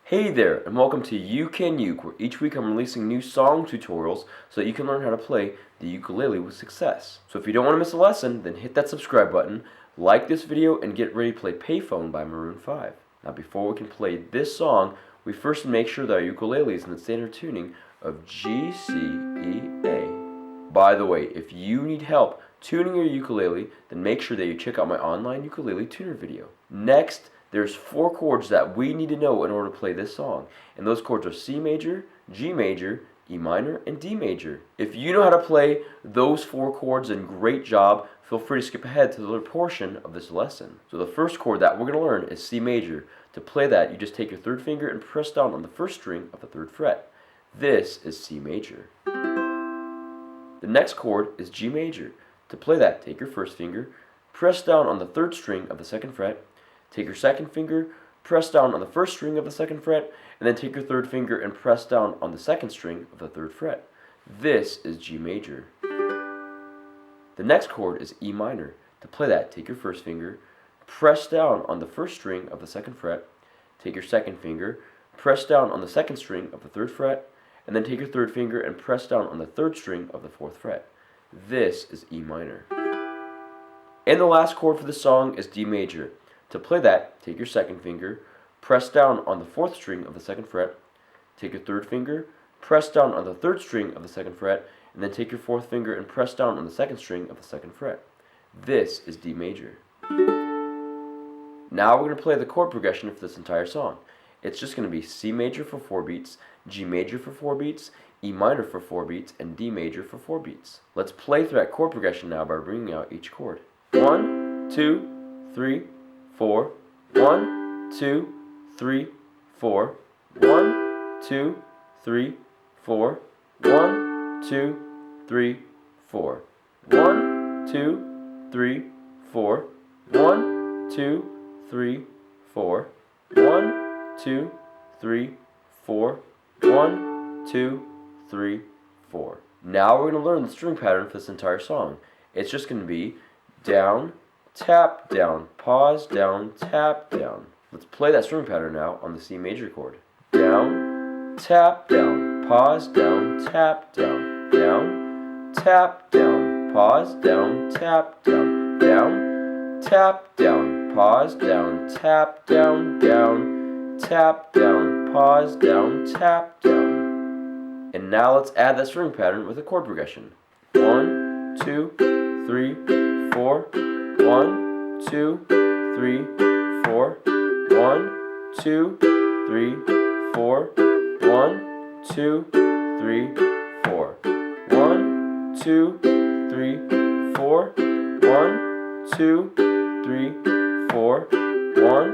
Hey there, and welcome to You Can Uke, where each week I'm releasing new song tutorials so that you can learn how to play the ukulele with success. So if you don't want to miss a lesson, then hit that subscribe button, like this video, and get ready to play Payphone by Maroon 5. Now before we can play this song, we first make sure that our ukulele is in the standard tuning of G, C, E, A. By the way, if you need help tuning your ukulele, then make sure that you check out my online ukulele tuner video. Next, there's 4 chords that we need to know in order to play this song, and those chords are C major, G major, E minor, and D major. If you know how to play those 4 chords, then great job. Feel free to skip ahead to the other portion of this lesson. So the first chord that we're going to learn is C major. To play that, you just take your 3rd finger and press down on the 1st string of the 3rd fret. This is C major. The next chord is G major. To play that, take your 1st finger, press down on the 3rd string of the 2nd fret, take your 2nd finger, press down on the 1st string of the 2nd fret, and then take your 3rd finger and press down on the 2nd string of the 3rd fret. This is G major. The next chord is E minor. To play that, take your 1st finger, press down on the 1st string of the 2nd fret, take your 2nd finger, press down on the 2nd string of the 3rd fret, and then take your 3rd finger and press down on the 3rd string of the 4th fret. This is E minor. And the last chord for the song is D major. To play that, take your 2nd finger, press down on the 4th string of the 2nd fret, take your 3rd finger, press down on the 3rd string of the 2nd fret, and then take your 4th finger and press down on the 2nd string of the 2nd fret. This is D major. Now we're going to play the chord progression for this entire song. It's just going to be C major for 4 beats, G major for 4 beats, E minor for 4 beats, and D major for 4 beats. Let's play through that chord progression now by bringing out each chord. 1, 2, 3, 4, 1, 2, 3, 4, 1, 2, 3, 4, 1, 2, 3, 4, 1, 2, 3, 4, 1, 2, 3, 4, 1, 2, 3, 4, 1, 2, 3, 4. Now we're going to learn the string pattern for this entire song. It's just going to be down, tap, down, pause, down, tap, down. Let's play that string pattern now on the C major chord. Down, tap, down, pause, down, tap, down, down, tap, down, pause, down, tap, down, down, tap, down, pause, down, tap, down, down, tap, down, pause, down, tap, down. And now let's add that string pattern with a chord progression. 1, 2, 3, 4, 1, 2, 3, 4, 1, 2, 3, 4, 1, 2, 3, 4, 1, 2, 3, 4, 1, 2, 3, 4, 1,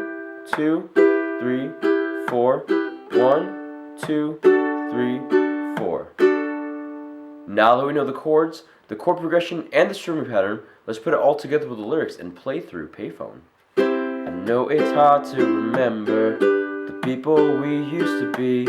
2, 3, 4, 1, 2, 3, 4. Now that we know the chords, the chord progression, and the strumming pattern, let's put it all together with the lyrics and play through Payphone. I know it's hard to remember the people we used to be.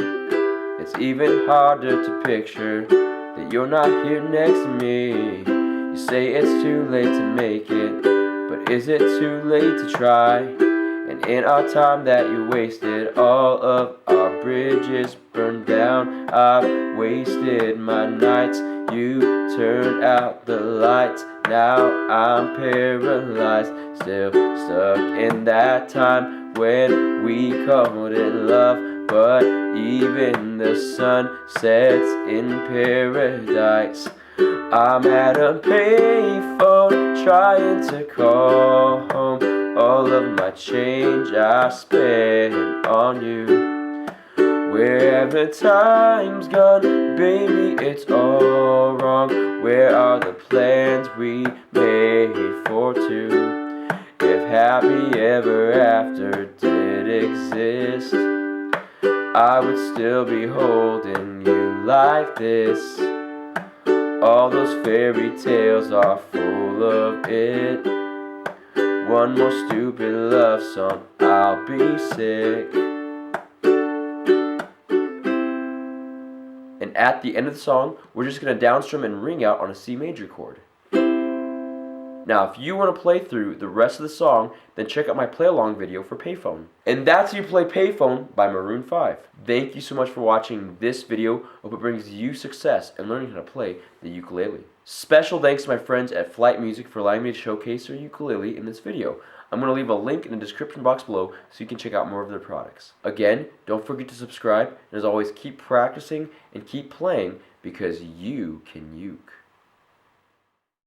It's even harder to picture that you're not here next to me. You say it's too late to make it, but is it too late to try? And in our time that you wasted, all of our bridges burned down. I've wasted my nights, you turned out the lights. Now I'm paralyzed, still stuck in that time when we called it love. But even the sun sets in paradise. I'm at a payphone trying to call home. All of my change I spent on you. Wherever time's gone, baby, it's all wrong. Where are the plans we made for two? If happy ever after did exist, I would still be holding you like this. All those fairy tales are full of it. One more stupid love song, I'll be sick. And at the end of the song, we're just going to downstrum and ring out on a C major chord. Now, if you want to play through the rest of the song, then check out my play-along video for Payphone. And that's how you play Payphone by Maroon 5. Thank you so much for watching this video. Hope it brings you success in learning how to play the ukulele. Special thanks to my friends at Flight Music for allowing me to showcase their ukulele in this video. I'm going to leave a link in the description box below so you can check out more of their products. Again, don't forget to subscribe, and as always, keep practicing and keep playing because you can uke.